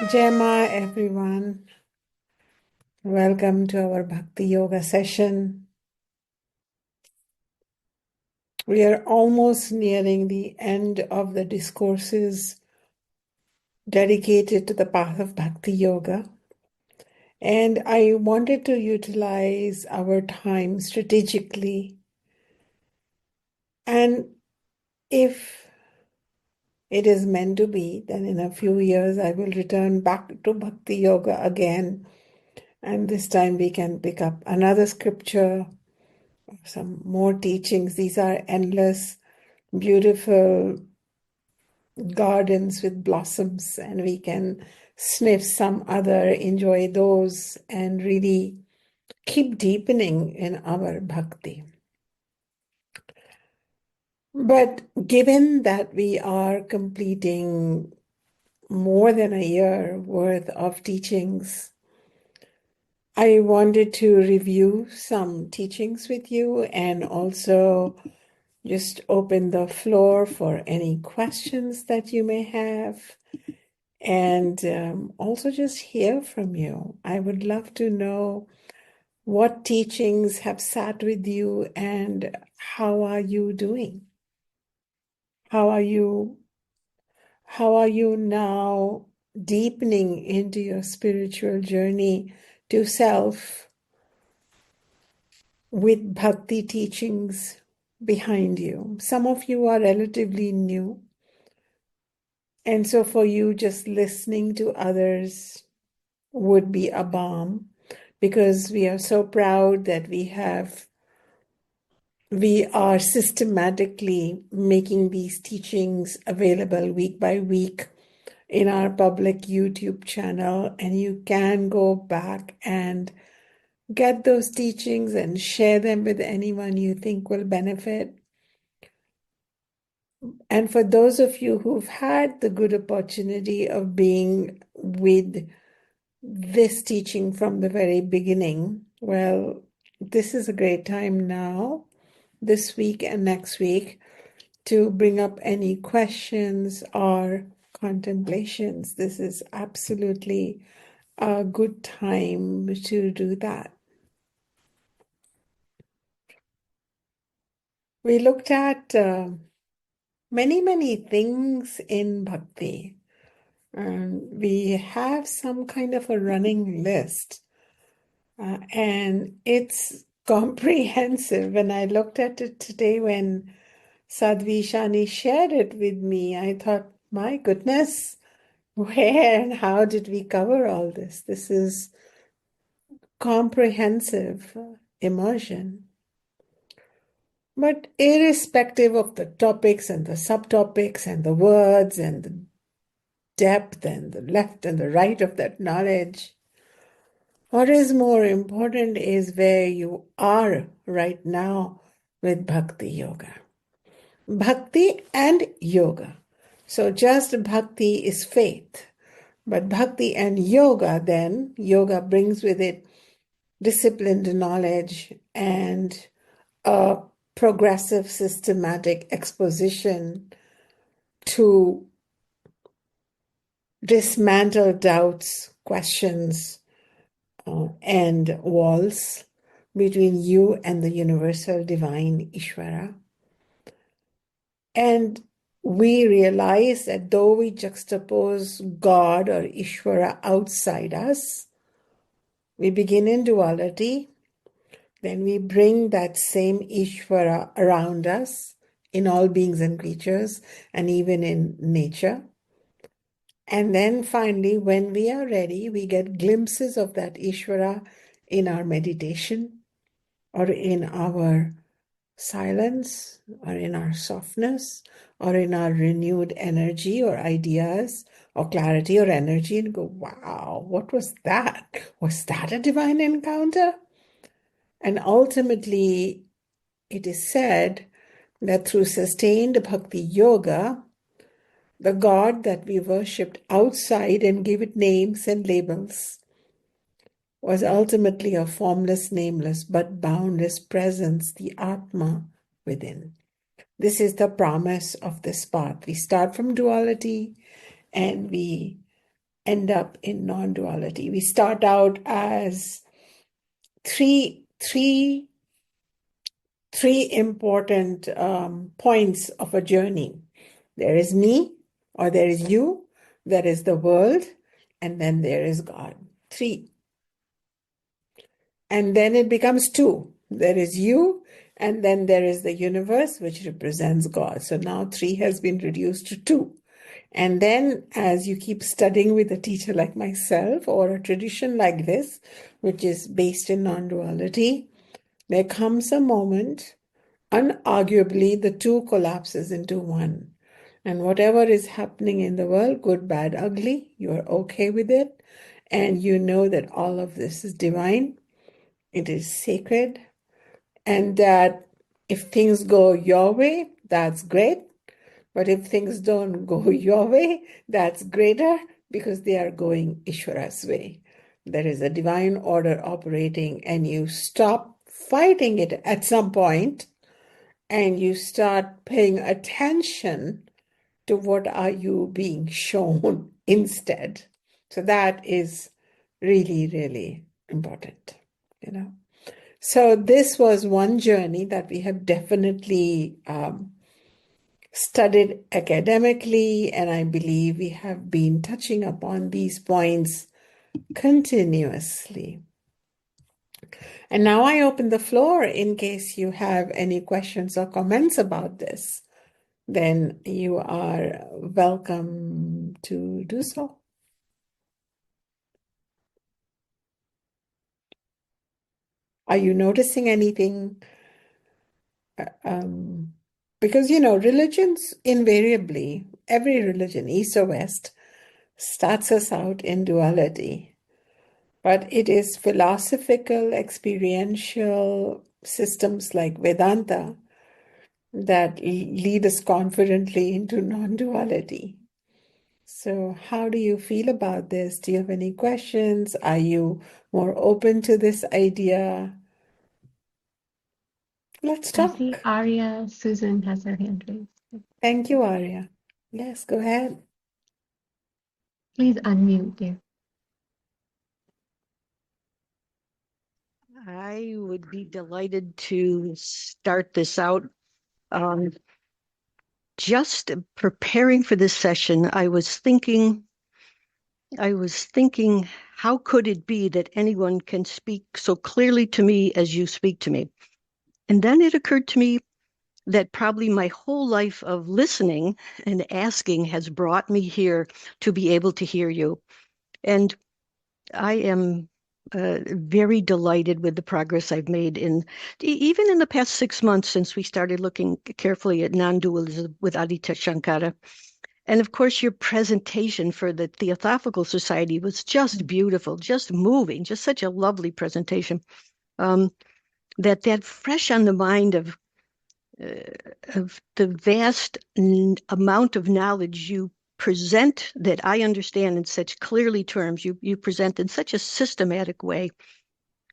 Jema, everyone. Welcome to our Bhakti Yoga session. We are almost nearing the end of the discourses dedicated to the path of Bhakti Yoga. And I wanted to utilize our time strategically. And if it is meant to be, then in a few years I will return back to Bhakti Yoga again. And this time we can pick up another scripture, some more teachings. These are endless, beautiful gardens with blossoms, and we can sniff some other, enjoy those, and really keep deepening in our bhakti. But given that we are completing more than a year worth of teachings, I wanted to review some teachings with you and also just open the floor for any questions that you may have, and also just hear from you. I would love to know what teachings have sat with you and how are you doing? How are you now deepening into your spiritual journey to self with bhakti teachings behind you? Some of you are relatively new. And so for you, just listening to others would be a balm, because we are so proud that we are systematically making these teachings available week by week in our public YouTube channel. And you can go back and get those teachings and share them with anyone you think will benefit. And for those of you who've had the good opportunity of being with this teaching from the very beginning, well, this is a great time now, this week and next week, to bring up any questions or contemplations. This is absolutely a good time to do that. We looked at many things in bhakti, and we have some kind of a running list. And it's comprehensive. When I looked at it today, when Sadhvi Shani shared it with me, I thought, my goodness, where and how did we cover all this? This is comprehensive immersion. But irrespective of the topics and the subtopics and the words and the depth and the left and the right of that knowledge, what is more important is where you are right now with Bhakti Yoga. Bhakti and yoga. So just bhakti is faith. But bhakti and yoga, then, yoga brings with it disciplined knowledge and a progressive systematic exposition to dismantle doubts, questions, and walls between you and the universal divine Ishvara. And we realize that though we juxtapose God or Ishvara outside us, we begin in duality, then we bring that same Ishvara around us in all beings and creatures, and even in nature. And then finally, when we are ready, we get glimpses of that Ishvara in our meditation or in our silence or in our softness or in our renewed energy or ideas or clarity or energy, and go, wow, what was that? Was that a divine encounter? And ultimately, it is said that through sustained bhakti yoga, the God that we worshipped outside and gave it names and labels was ultimately a formless, nameless, but boundless presence, the Atma within. This is the promise of this path. We start from duality and we end up in non-duality. We start out as three important points of a journey. There is me, or there is you, there is the world, and then there is God. Three. And then it becomes two. There is you, and then there is the universe, which represents God. So now three has been reduced to two. And then as you keep studying with a teacher like myself or a tradition like this, which is based in non-duality, there comes a moment, unarguably, the two collapses into one. And whatever is happening in the world, good, bad, ugly, you're okay with it. And you know that all of this is divine, it is sacred, and that if things go your way, that's great. But if things don't go your way, that's greater because they are going Ishvara's way. There is a divine order operating, and you stop fighting it at some point and you start paying attention to what are you being shown instead. So that is really, really important, you know. So this was one journey that we have definitely studied academically, and I believe we have been touching upon these points continuously. And now I open the floor in case you have any questions or comments about this, then you are welcome to do so. Are you noticing anything? Because, you know, religions invariably, every religion, East or West, starts us out in duality. But it is philosophical, experiential systems like Vedanta that lead us confidently into non-duality. So how do you feel about this? Do you have any questions? Are you more open to this idea? Let's I see talk. Arya Susan has her hand raised. Thank you, Arya. Yes, go ahead. Please unmute, dear. I would be delighted to start this out. Just preparing for this session, I was thinking, how could it be that anyone can speak so clearly to me as you speak to me? And then it occurred to me that probably my whole life of listening and asking has brought me here to be able to hear you. And I am very delighted with the progress I've made even in the past 6 months since we started looking carefully at non-dualism with Aditya Shankara. And of course, your presentation for the Theosophical Society was just beautiful, just moving, just such a lovely presentation. That fresh on the mind of the vast amount of knowledge you present that I understand in such clearly terms. You present in such a systematic way.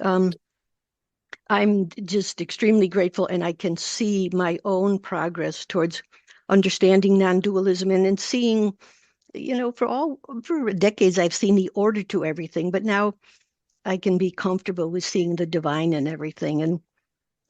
I'm just extremely grateful, and I can see my own progress towards understanding non-dualism and seeing, for decades I've seen the order to everything, but now I can be comfortable with seeing the divine in everything, and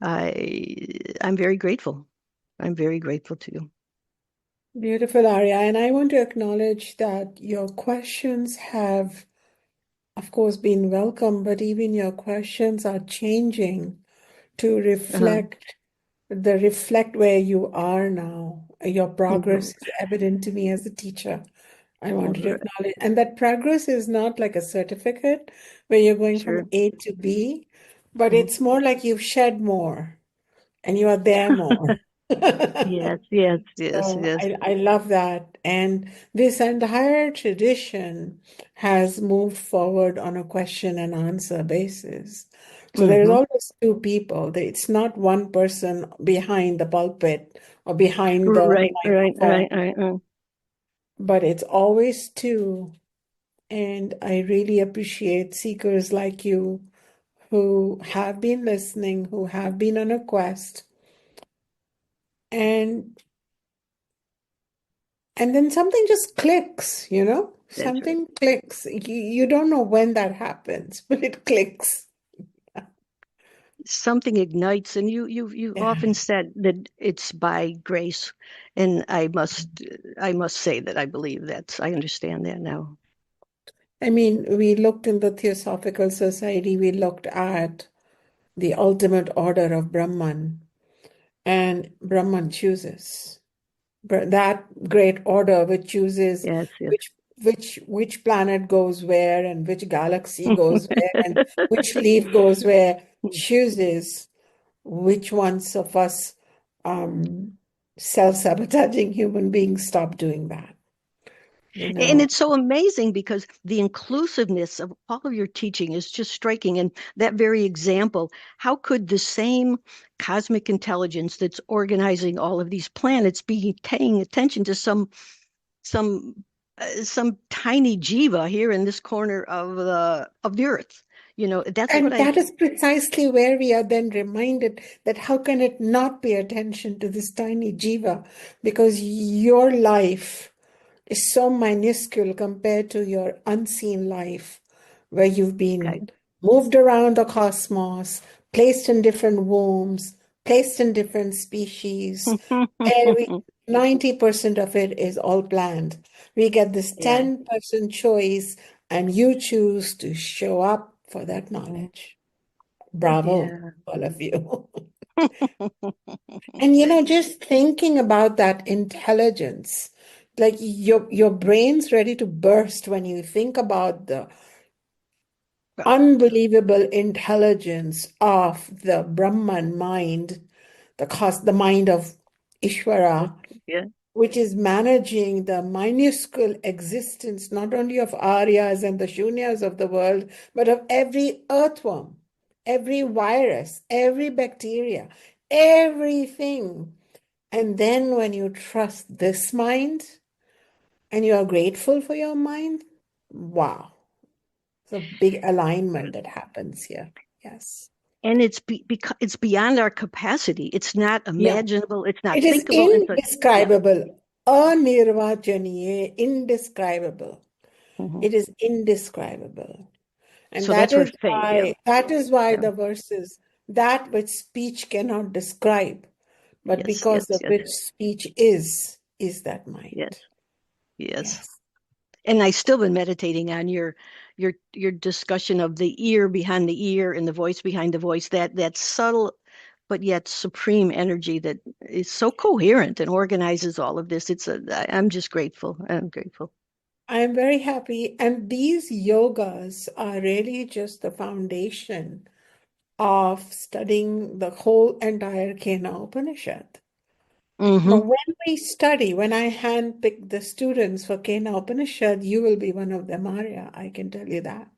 I'm very grateful. I'm very grateful to you. Beautiful, Arya. And I want to acknowledge that your questions have, of course, been welcome, but even your questions are changing to Uh-huh. reflect where you are now. Your progress Mhm. is evident to me as a teacher. I wanted to Right. acknowledge, and that progress is not like a certificate where you're going from Sure. A to B, but Mhm. it's more like you've shed more and you are there more. Yes, yes, yes, So yes. I love that. And this entire tradition has moved forward on a question and answer basis. So there is Hmm. always two people. It's not one person behind the pulpit or behind the Right, right, microphone, right, right, right. but it's always two. And I really appreciate seekers like you who have been listening, who have been on a quest. And And then something just clicks, That's right. something clicks. You don't know when that happens, but it clicks. Something ignites, and you've Yeah. often said that it's by grace, and I must say that I believe that. I understand that now. I mean, we looked in the Theosophical Society, we looked at the ultimate order of Brahman, and Brahman chooses. That great order which chooses Yes, yes. which planet goes where and which galaxy goes where and which leaf goes where, chooses which ones of us self-sabotaging human beings stop doing that. And it's so amazing because the inclusiveness of all of your teaching is just striking. And that very example, how could the same cosmic intelligence that's organizing all of these planets be paying attention to some some tiny jiva here in this corner of the earth? That's what And I that is precisely where we are then reminded that how can it not pay attention to this tiny jiva? Because your life is so minuscule compared to your unseen life, where you've been guide. moved around the cosmos, placed in different wombs, placed in different species, and 90% of it is all planned. We get this Yeah. 10% choice, and you choose to show up for that knowledge. Bravo, Yeah. all of you. And just thinking about that intelligence, like your brain's ready to burst when you think about the unbelievable intelligence of the Brahman mind, the mind of Ishvara, Yeah. which is managing the minuscule existence not only of Aryas and the Shunyas of the world, but of every earthworm, every virus, every bacteria, everything. And then when you trust this mind and you are grateful for your mind, wow, it's a big alignment that happens here. Yes. And because it's beyond our capacity. It's not Yeah. imaginable. It's not It is thinkable. And so, yeah. indescribable. Anirvachaniye, indescribable. Mhm. It is indescribable. And So that's where faith. Yeah. that is why Yeah. the verses, that which speech cannot describe, but Yes. Yes. because of Yes. which speech is that Yes. mind. Yes. Yes. And I still been meditating on your discussion of the ear behind the ear and the voice behind the voice. That subtle but yet supreme energy that is so coherent and organizes all of this. I'm just grateful. I'm grateful. I'm very happy. And these yogas are really just the foundation of studying the whole entire Kena Upanishad. Now, Hmm. when I handpick the students for Kena Upanishad, you will be one of them, Arya. I can tell you that.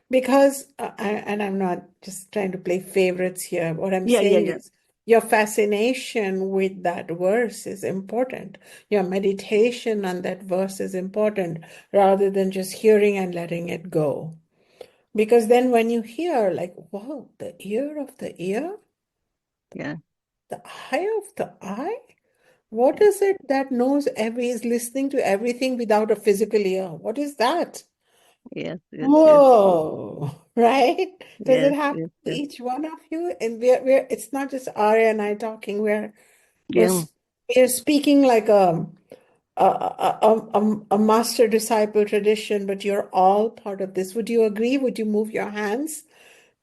Because, and I'm not just trying to play favorites here, what I'm Yeah. Yeah. saying Yeah. is your fascination with that verse is important. Your meditation on that verse is important rather than just hearing and letting it go. Because then when you hear, like, whoa, the ear of the ear, Yeah. the eye of the eye, what Yeah. is it that knows is listening to everything without a physical ear? What is that? Yes. Yes. Yes. Whoa, right? Does it Yes. happen Yes. to Yes. each one of you? And we're it's not just Arya and I talking, we're Yeah. we're speaking like a master disciple tradition, but you're all part of this. Would you agree? Would you move your hands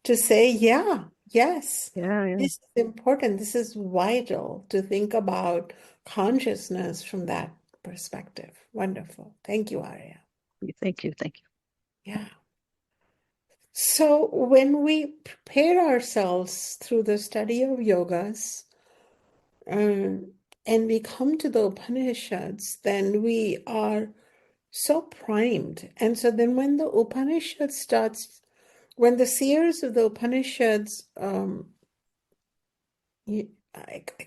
to say, yeah, yes, Yeah. Yeah. this is important. This is vital to think about consciousness from that perspective. Wonderful. Thank you, Arya. Thank you. Thank you. Yeah. So when we prepare ourselves through the study of yogas, um, and we come to the Upanishads, then we are so primed. And so then when the Upanishad starts, when the seers of the Upanishads, I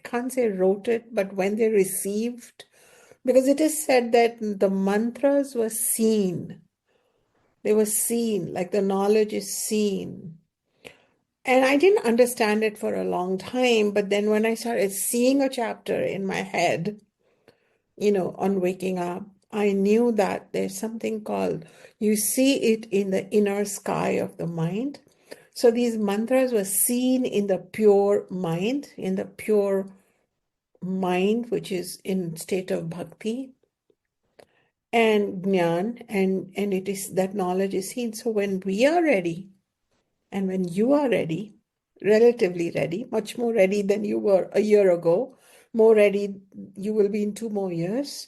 can't say wrote it, but when they received, because it is said that the mantras were seen. They were seen, like the knowledge is seen. And I didn't understand it for a long time, but then when I started seeing a chapter in my head, on waking up, I knew that there's something called, you see it in the inner sky of the mind. So these mantras were seen in the pure mind, which is in state of bhakti and jnana, and it is that knowledge is seen. So when we are ready, and when you are ready, relatively ready, much more ready than you were a year ago, more ready you will be in 2 more years.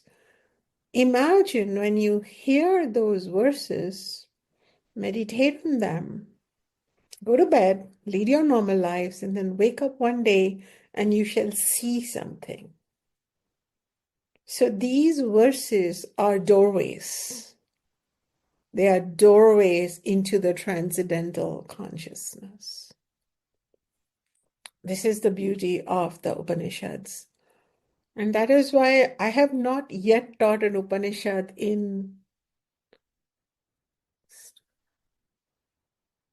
Imagine when you hear those verses, meditate on them, go to bed, lead your normal lives, and then wake up one day and you shall see something. So these verses are doorways. They are doorways into the transcendental consciousness. This is the beauty of the Upanishads. And that is why I have not yet taught an Upanishad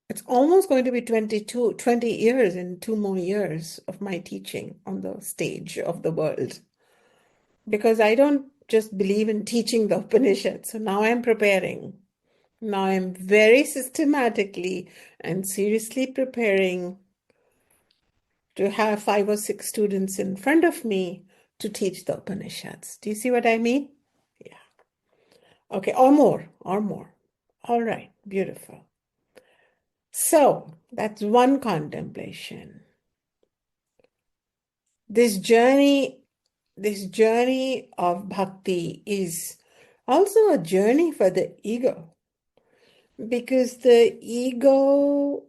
it's almost going to be 20 years in 2 more years of my teaching on the stage of the world. Because I don't just believe in teaching the Upanishads. So now I'm preparing. Now I'm very systematically and seriously preparing to have 5 or 6 students in front of me to teach the Upanishads. Do you see what I mean? Yeah. Okay, or more. All right, beautiful. So that's one contemplation. This journey of bhakti is also a journey for the ego, because the ego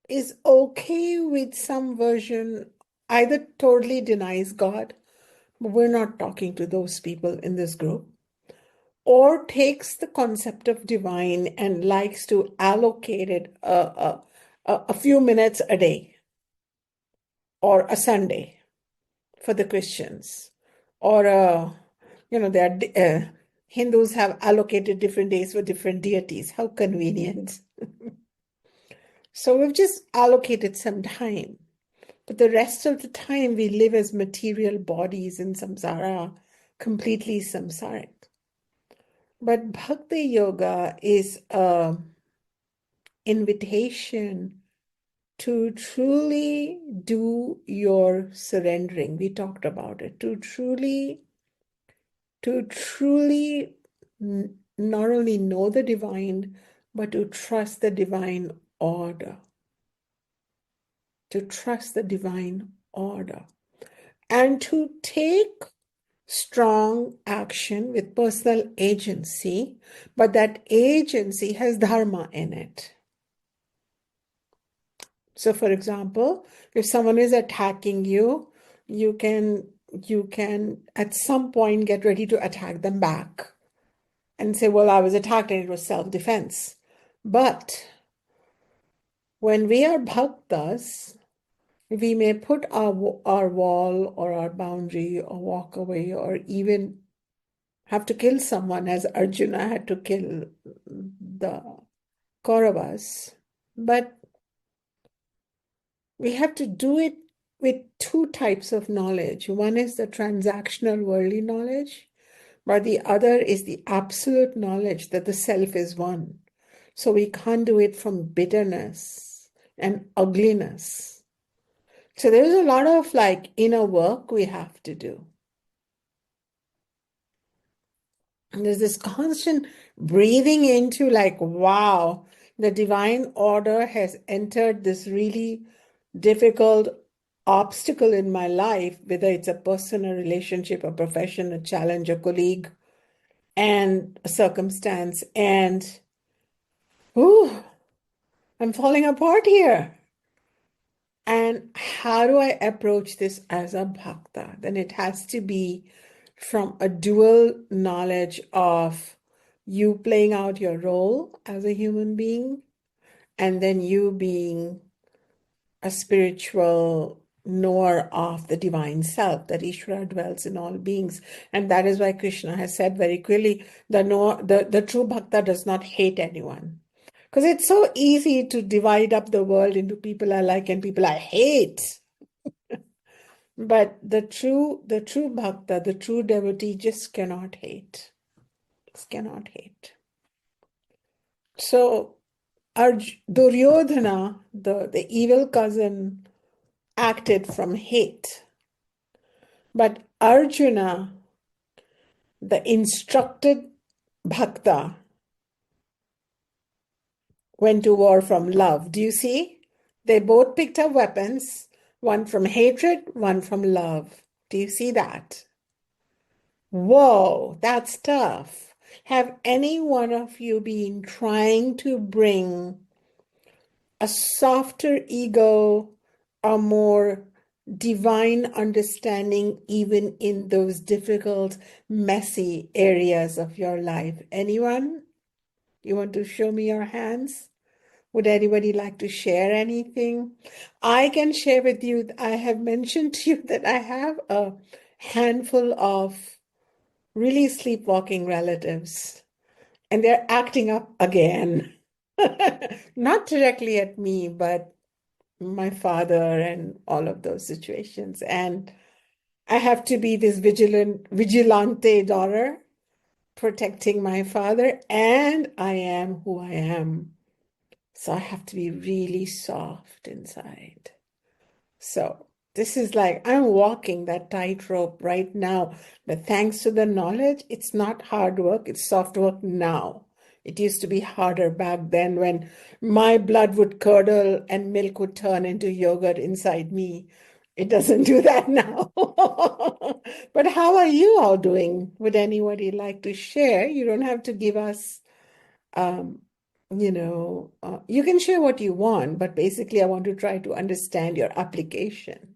is okay with some version, either totally denies God, but we're not talking to those people in this group, or takes the concept of divine and likes to allocate it a few minutes a day or a Sunday for the Christians, or Hindus have allocated different days for different deities. How convenient. So we've just allocated some time, but the rest of the time we live as material bodies in samsara, completely samsaric. But Bhakti Yoga is an invitation to truly do your surrendering. We talked about it. To truly not only know the divine, but to trust the divine order. To trust the divine order. And to take strong action with personal agency, but that agency has dharma in it. So for example, if someone is attacking you, you can at some point get ready to attack them back and say, well, I was attacked and it was self-defense. But when we are bhaktas, we may put our wall or our boundary or walk away or even have to kill someone, as Arjuna had to kill the Kauravas. But we have to do it with 2 types of knowledge. One is the transactional worldly knowledge, but the other is the absolute knowledge that the self is one. So we can't do it from bitterness and ugliness. So there's a lot of inner work we have to do. And there's this constant breathing into wow, the divine order has entered this really difficult obstacle in my life, whether it's a person, a relationship, a profession, a challenge, a colleague, and a circumstance. And, ooh, I'm falling apart here. And how do I approach this as a bhakta? Then it has to be from a dual knowledge of you playing out your role as a human being, and then you being a spiritual knower of the divine self, that Ishvara dwells in all beings. And that is why Krishna has said very clearly, the true bhakta does not hate anyone. Because it's so easy to divide up the world into people I like and people I hate. But the true bhakta, the true devotee just cannot hate. Just cannot hate. So Duryodhana, the evil cousin, acted from hate. But Arjuna, the instructed bhakta, went to war from love. Do you see? They both picked up weapons, one from hatred, one from love. Do you see that? Whoa, that's tough. Have any one of you been trying to bring a softer ego, a more divine understanding, even in those difficult, messy areas of your life? Anyone? You want to show me your hands? Would anybody like to share anything? I can share with you, I have mentioned to you that I have a handful of really sleepwalking relatives, and they're acting up again. Not directly at me, but my father and all of those situations. And I have to be this vigilante daughter, protecting my father, and I am who I am. So I have to be really soft inside. So this is like I'm walking that tightrope right now. But thanks to the knowledge, it's not hard work, it's soft work now. It used to be harder back then when my blood would curdle and milk would turn into yogurt inside me. It doesn't do that now. But how are you all doing? Would anybody like to share? You don't have to give us um, you can share what you want, but basically, I want to try to understand your application.